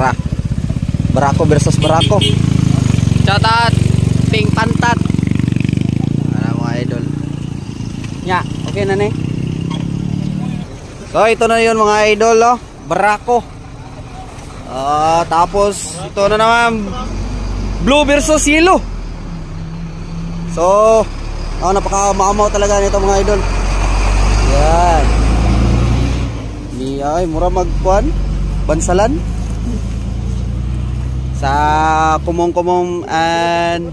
Tara. Barako versus Barako. Shoutout Ping Pantat. Ano mga idol. Nya, okay na ni. So ito na 'yon mga idol, oh. Barako. Tapos ito na naman Blue versus Yellow. So, napaka-maamaw talaga nito mga idol. Yan. Ay, mura magkuan, bansalan. Sa Kumong and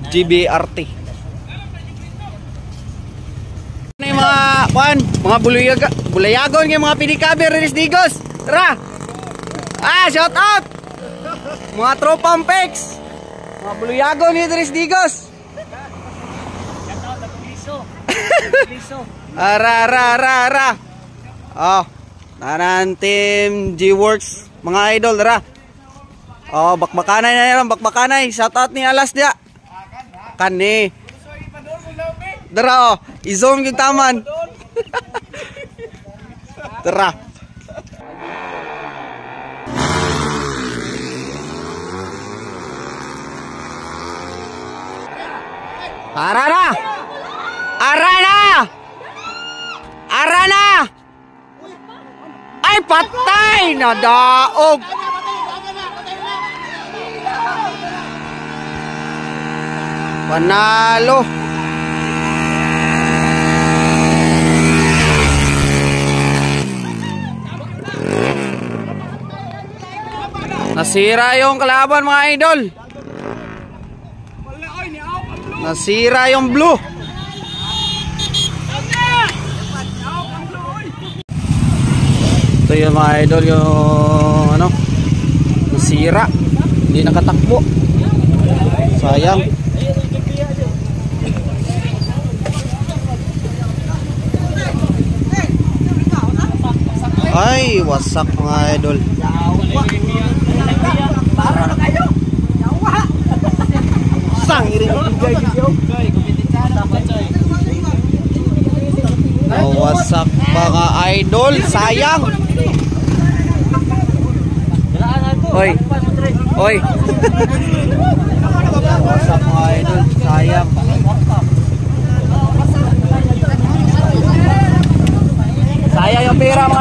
GBRT. Ano yung mga kuan, mga bulayagon ng mga pinikaber Rinis Digos. Tara. Shout out. Mga tropang pex. Mga bulayagon ni Rinis Digos. Ara. Nanan team G-Works mga idol dara. Bakbakanay na yan, bakbakanay. Shout out ni Alas dia. Kani. Dara i-zone yung taman. Dara. Arana! Ay, patay! Nadaog! Panalo! Nasira yung kalaban mga idol. Nasira yung blue. Ito yung mga idol, yung nasira, hindi nakatakbo, sayang. Ay, wasak mga idol. Wasak mga idol, sayang. Oy. Wasak mga idol, sayang. Sayang yung pera mga